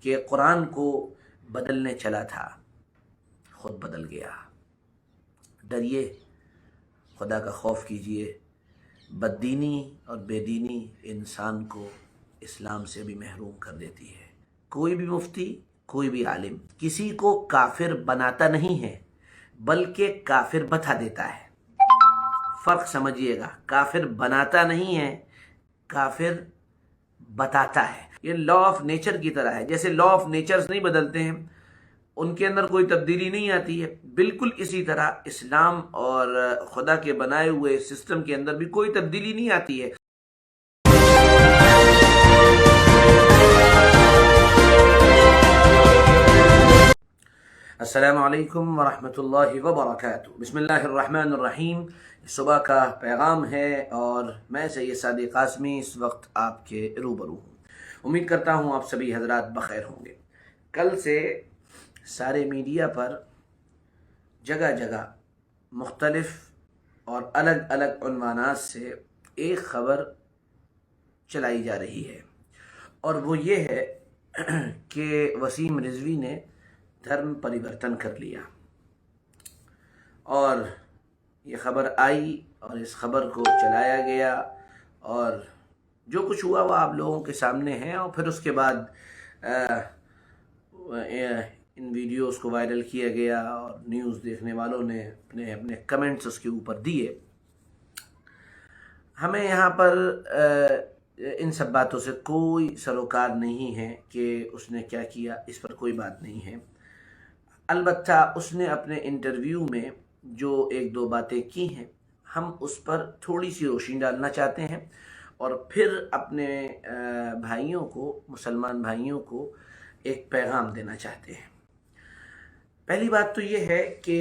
کہ قرآن کو بدلنے چلا تھا، خود بدل گیا۔ ڈریے، خدا کا خوف کیجیے۔ بددینی اور بے دینی انسان کو اسلام سے بھی محروم کر دیتی ہے۔ کوئی بھی مفتی، کوئی بھی عالم کسی کو کافر بناتا نہیں ہے بلکہ کافر بتا دیتا ہے۔ فرق سمجھیے گا، کافر بناتا نہیں ہے، کافر بتاتا ہے۔ یہ لا آف نیچر کی طرح ہے، جیسے لا آف نیچرز نہیں بدلتے ہیں، ان کے اندر کوئی تبدیلی نہیں آتی ہے، بالکل اسی طرح اسلام اور خدا کے بنائے ہوئے سسٹم کے اندر بھی کوئی تبدیلی نہیں آتی ہے۔ السلام علیکم ورحمۃ اللہ وبرکاتہ۔ بسم اللہ الرحمن الرحیم۔ صبح کا پیغام ہے اور میں سید صادق قاسمی اس وقت آپ کے روبرو ہوں۔ امید کرتا ہوں آپ سبھی حضرات بخیر ہوں گے۔ کل سے سارے میڈیا پر جگہ جگہ مختلف اور الگ الگ عنوانات سے ایک خبر چلائی جا رہی ہے، اور وہ یہ ہے کہ وسیم رضوی نے دھرم پریورتن کر لیا، اور یہ خبر آئی اور اس خبر کو چلایا گیا، اور جو کچھ ہوا وہ آپ لوگوں کے سامنے ہے، اور پھر اس کے بعد ان ویڈیوز کو وائرل کیا گیا اور نیوز دیکھنے والوں نے اپنے کمنٹس اس کے اوپر دیے۔ ہمیں یہاں پر ان سب باتوں سے کوئی سروکار نہیں ہے کہ اس نے کیا کیا، اس پر کوئی بات نہیں ہے۔ البتہ اس نے اپنے انٹرویو میں جو ایک دو باتیں کی ہیں، ہم اس پر تھوڑی سی روشنی ڈالنا چاہتے ہیں، اور پھر اپنے بھائیوں کو، مسلمان بھائیوں کو ایک پیغام دینا چاہتے ہیں۔ پہلی بات تو یہ ہے کہ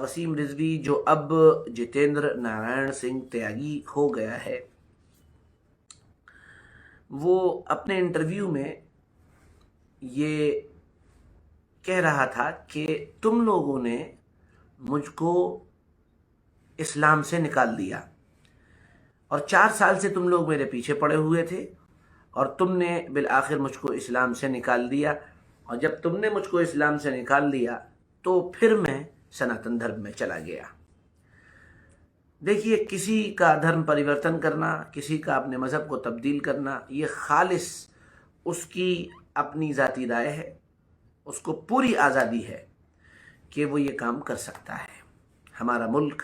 وسیم رضوی جو اب جتیندر نارائن سنگھ تیاگی ہو گیا ہے، وہ اپنے انٹرویو میں یہ کہہ رہا تھا کہ تم لوگوں نے مجھ کو اسلام سے نکال دیا، اور 4 سال سے تم لوگ میرے پیچھے پڑے ہوئے تھے، اور تم نے بالآخر مجھ کو اسلام سے نکال دیا، اور جب تم نے مجھ کو اسلام سے نکال دیا تو پھر میں سناتن دھرم میں چلا گیا۔ دیکھیے، کسی کا دھرم پریورتن کرنا، کسی کا اپنے مذہب کو تبدیل کرنا، یہ خالص اس کی اپنی ذاتی رائے ہے، اس کو پوری آزادی ہے کہ وہ یہ کام کر سکتا ہے۔ ہمارا ملک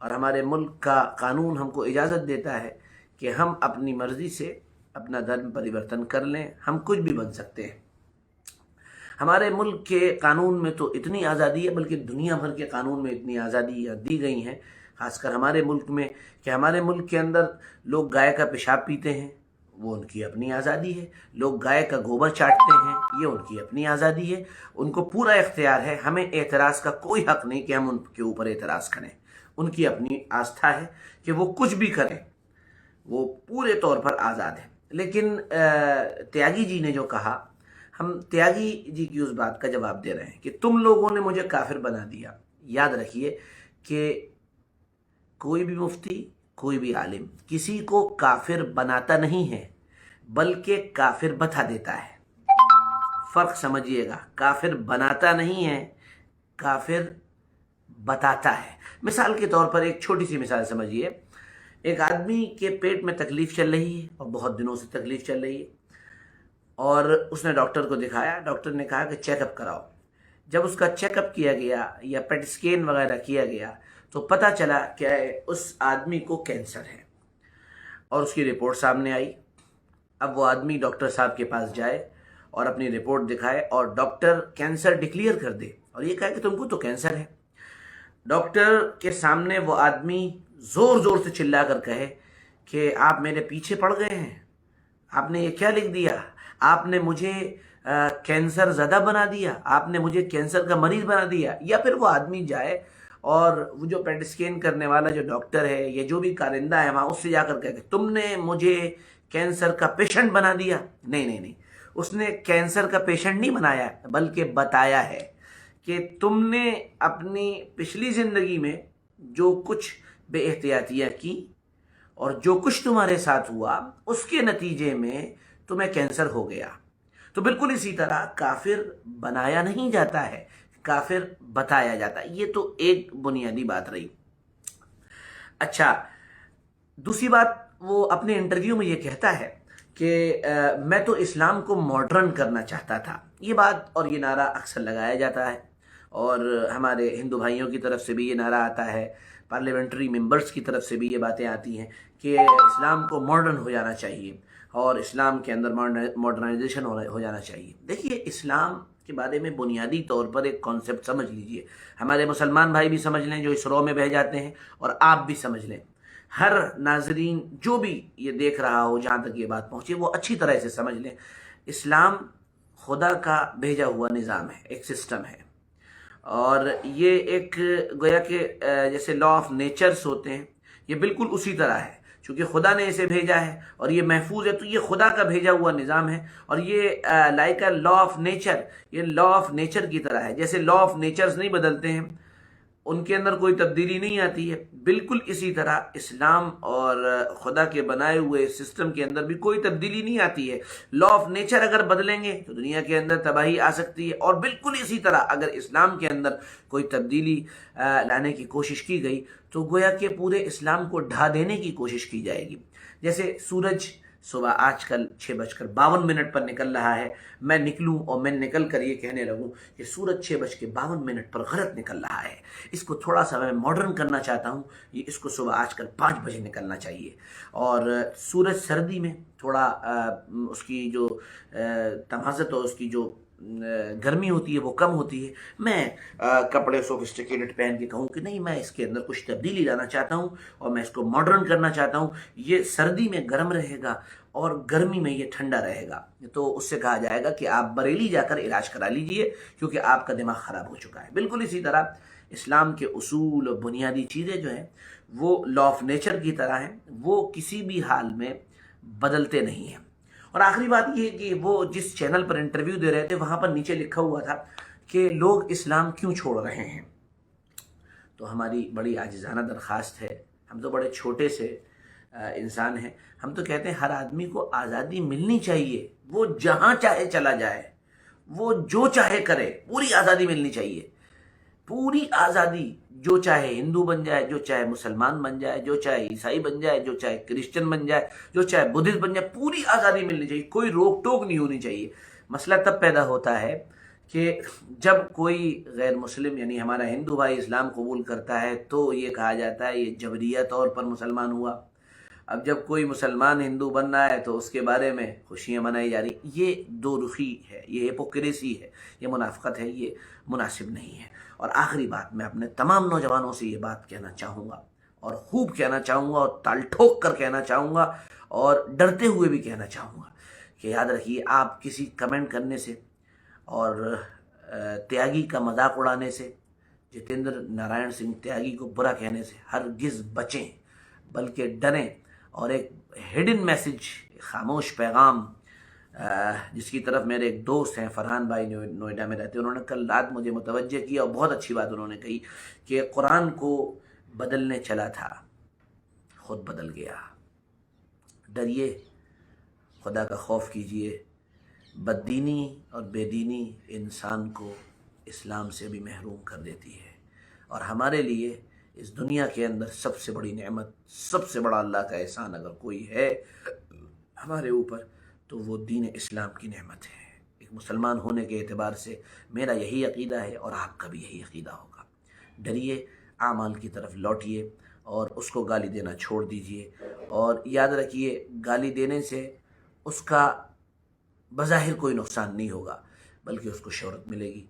اور ہمارے ملک کا قانون ہم کو اجازت دیتا ہے کہ ہم اپنی مرضی سے اپنا دھرم پریورتن کر لیں، ہم کچھ بھی بن سکتے ہیں۔ ہمارے ملک کے قانون میں تو اتنی آزادی ہے، بلکہ دنیا بھر کے قانون میں اتنی آزادی دی گئی ہیں، خاص کر ہمارے ملک میں، کہ ہمارے ملک کے اندر لوگ گائے کا پیشاب پیتے ہیں، وہ ان کی اپنی آزادی ہے، لوگ گائے کا گوبر چاٹتے ہیں، یہ ان کی اپنی آزادی ہے، ان کو پورا اختیار ہے، ہمیں اعتراض کا کوئی حق نہیں کہ ہم ان کے اوپر اعتراض کریں، ان کی اپنی آستھا ہے کہ وہ کچھ بھی کریں، وہ پورے طور پر آزاد ہے۔ لیکن تیاگی جی نے جو کہا، ہم تیاگی جی کی اس بات کا جواب دے رہے ہیں کہ تم لوگوں نے مجھے کافر بنا دیا۔ یاد رکھیے کہ کوئی بھی مفتی، کوئی بھی عالم کسی کو کافر بناتا نہیں ہے بلکہ کافر بتا دیتا ہے۔ فرق سمجھیے گا، کافر بناتا نہیں ہے، کافر بتاتا ہے۔ مثال کے طور پر ایک چھوٹی سی مثال سمجھیے، ایک آدمی کے پیٹ میں تکلیف چل رہی ہے، اور بہت دنوں سے تکلیف چل رہی ہے، اور اس نے ڈاکٹر کو دکھایا، ڈاکٹر نے کہا کہ چیک اپ کراؤ۔ جب اس کا چیک اپ کیا گیا یا پیٹ اسکین وغیرہ کیا گیا تو پتہ چلا کہ اس آدمی کو کینسر ہے، اور اس کی رپورٹ سامنے آئی۔ اب وہ آدمی ڈاکٹر صاحب کے پاس جائے اور اپنی رپورٹ دکھائے، اور ڈاکٹر کینسر ڈکلیئر کر دے اور یہ کہے کہ تم کو تو کینسر ہے۔ ڈاکٹر کے سامنے وہ آدمی زور زور سے چلا کر کہے کہ آپ میرے پیچھے پڑ گئے ہیں، آپ نے یہ کیا لکھ دیا، آپ نے مجھے کینسر زدہ بنا دیا، آپ نے مجھے کینسر کا مریض بنا دیا۔ یا پھر وہ آدمی جائے اور وہ جو پیٹ اسکین کرنے والا جو ڈاکٹر ہے یا جو بھی کارندہ ہے وہاں، اس سے جا کر کہے کہ تم نے مجھے کینسر کا پیشنٹ بنا دیا۔ نہیں، اس نے کینسر کا پیشنٹ نہیں بنایا، بلکہ بتایا ہے کہ تم نے اپنی پچھلی زندگی میں جو کچھ بے احتیاطیاں کی اور جو کچھ تمہارے ساتھ ہوا، اس کے نتیجے میں تمہیں کینسر ہو گیا۔ تو بالکل اسی طرح کافر بنایا نہیں جاتا ہے، کافر بتایا جاتا ہے. یہ تو ایک بنیادی بات رہی. اچھا، دوسری بات، وہ اپنے انٹرویو میں یہ کہتا ہے کہ میں تو اسلام کو ماڈرن کرنا چاہتا تھا. یہ بات اور یہ نعرہ اکثر لگایا جاتا ہے، اور ہمارے ہندو بھائیوں کی طرف سے بھی یہ نعرہ آتا ہے، پارلیمنٹری ممبرز کی طرف سے بھی یہ باتیں آتی ہیں کہ اسلام کو ماڈرن ہو جانا چاہیے اور اسلام کے اندر ماڈرنائزیشن ہو جانا چاہیے. دیکھیے، اسلام کے بارے میں بنیادی طور پر ایک کانسیپٹ سمجھ لیجئے، ہمارے مسلمان بھائی بھی سمجھ لیں جو اس رو میں بہ جاتے ہیں، اور آپ بھی سمجھ لیں. ہر ناظرین جو بھی یہ دیکھ رہا ہو، جہاں تک یہ بات پہنچے، وہ اچھی طرح سے سمجھ لیں. اسلام خدا کا بھیجا ہوا نظام ہے، ایک سسٹم ہے، اور یہ ایک گویا کہ جیسے لا آف نیچرز ہوتے ہیں، یہ بالکل اسی طرح ہے. چونکہ خدا نے اسے بھیجا ہے اور یہ محفوظ ہے، تو یہ خدا کا بھیجا ہوا نظام ہے. اور یہ like a law of nature, یہ لا آف نیچر کی طرح ہے. جیسے لا آف نیچرز نہیں بدلتے ہیں، ان کے اندر کوئی تبدیلی نہیں آتی ہے، بالکل اسی طرح اسلام اور خدا کے بنائے ہوئے سسٹم کے اندر بھی کوئی تبدیلی نہیں آتی ہے. لا آف نیچر اگر بدلیں گے تو دنیا کے اندر تباہی آ سکتی ہے، اور بالکل اسی طرح اگر اسلام کے اندر کوئی تبدیلی لانے کی کوشش کی گئی تو گویا کہ پورے اسلام کو ڈھا دینے کی کوشش کی جائے گی. جیسے سورج صبح آج کل 6:52 پر نکل رہا ہے، میں نکلوں اور میں نکل کر یہ کہنے لگوں کہ سورج 6:52 پر غلط نکل رہا ہے، اس کو تھوڑا سا میں ماڈرن کرنا چاہتا ہوں، یہ اس کو صبح آج کل 5 بجے نکلنا چاہیے. اور سورج سردی میں تھوڑا اس کی جو تمازت اور اس کی جو گرمی ہوتی ہے وہ کم ہوتی ہے. میں کپڑے سوفسٹیکیٹڈ پہن کے کہوں کہ نہیں، میں اس کے اندر کچھ تبدیلی لانا چاہتا ہوں اور میں اس کو ماڈرن کرنا چاہتا ہوں، یہ سردی میں گرم رہے گا اور گرمی میں یہ ٹھنڈا رہے گا، تو اس سے کہا جائے گا کہ آپ بریلی جا کر علاج کرا لیجئے کیونکہ آپ کا دماغ خراب ہو چکا ہے. بالکل اسی طرح اسلام کے اصول اور بنیادی چیزیں جو ہیں وہ لا آف نیچر کی طرح ہیں، وہ کسی بھی حال میں بدلتے نہیں ہیں. اور آخری بات یہ کہ وہ جس چینل پر انٹرویو دے رہے تھے وہاں پر نیچے لکھا ہوا تھا کہ لوگ اسلام کیوں چھوڑ رہے ہیں. تو ہماری بڑی عاجزانہ درخواست ہے، ہم تو بڑے چھوٹے سے انسان ہیں، ہم تو کہتے ہیں ہر آدمی کو آزادی ملنی چاہیے، وہ جہاں چاہے چلا جائے، وہ جو چاہے کرے، پوری آزادی ملنی چاہیے، پوری آزادی. جو چاہے ہندو بن جائے، جو چاہے مسلمان بن جائے، جو چاہے عیسائی بن جائے، جو چاہے کرسچن بن جائے، جو چاہے بدھسٹ بن جائے، پوری آزادی ملنی چاہیے، کوئی روک ٹوک نہیں ہونی چاہیے. مسئلہ تب پیدا ہوتا ہے کہ جب کوئی غیر مسلم یعنی ہمارا ہندو بھائی اسلام قبول کرتا ہے تو یہ کہا جاتا ہے یہ جبریہ طور پر مسلمان ہوا. اب جب کوئی مسلمان ہندو بن رہا ہے تو اس کے بارے میں خوشیاں منائی جا رہی. یہ دو رخی ہے، یہ ہپوکریسی ہے، یہ منافقت ہے، یہ مناسب نہیں ہے. اور آخری بات، میں اپنے تمام نوجوانوں سے یہ بات کہنا چاہوں گا، اور خوب کہنا چاہوں گا، اور تال ٹھوک کر کہنا چاہوں گا، اور ڈرتے ہوئے بھی کہنا چاہوں گا کہ یاد رکھیے، آپ کسی کمنٹ کرنے سے اور تیاگی کا مذاق اڑانے سے، جتیندر نارائن سنگھ تیاگی کو برا کہنے سے ہرگز بچیں، بلکہ ڈریں. اور ایک ہڈن میسج، خاموش پیغام، جس کی طرف میرے ایک دوست ہیں فرحان بھائی، نوئیڈا میں رہتے، انہوں نے کل رات مجھے متوجہ کیا اور بہت اچھی بات انہوں نے کہی کہ قرآن کو بدلنے چلا تھا، خود بدل گیا. ڈریے، خدا کا خوف کیجئے. بددینی اور بے دینی انسان کو اسلام سے بھی محروم کر دیتی ہے، اور ہمارے لیے اس دنیا کے اندر سب سے بڑی نعمت، سب سے بڑا اللہ کا احسان اگر کوئی ہے ہمارے اوپر تو وہ دین اسلام کی نعمت ہے. ایک مسلمان ہونے کے اعتبار سے میرا یہی عقیدہ ہے اور آپ کا بھی یہی عقیدہ ہوگا. ڈریے، اعمال کی طرف لوٹیے اور اس کو گالی دینا چھوڑ دیجئے. اور یاد رکھیے، گالی دینے سے اس کا بظاہر کوئی نقصان نہیں ہوگا، بلکہ اس کو شہرت ملے گی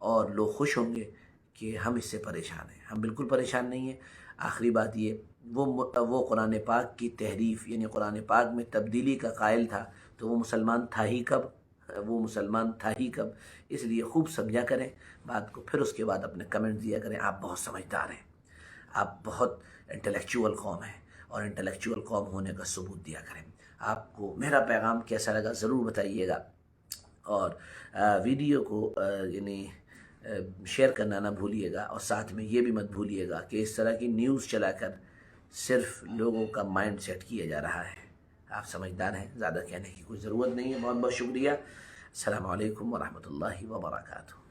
اور لوگ خوش ہوں گے کہ ہم اس سے پریشان ہیں. ہم بالکل پریشان نہیں ہیں. آخری بات یہ، وہ قرآن پاک کی تحریف یعنی قرآن پاک میں تبدیلی کا قائل تھا تو وہ مسلمان تھا ہی کب؟ وہ مسلمان تھا ہی کب؟ اس لیے خوب سمجھا کریں بات کو، پھر اس کے بعد اپنے کمنٹ دیا کریں. آپ بہت سمجھدار ہیں، آپ بہت انٹلیکچوئل قوم ہیں، اور انٹلیکچوئل قوم ہونے کا ثبوت دیا کریں. آپ کو میرا پیغام کیسا لگا ضرور بتائیے گا، اور ویڈیو کو یعنی شیئر کرنا نہ بھولیے گا، اور ساتھ میں یہ بھی مت بھولیے گا کہ اس طرح کی نیوز چلا کر صرف لوگوں کا مائنڈ سیٹ کیا جا رہا ہے. آپ سمجھدار ہیں، زیادہ کہنے کی کوئی ضرورت نہیں ہے. بہت بہت شکریہ. السلام علیکم ورحمۃ اللہ وبرکاتہ.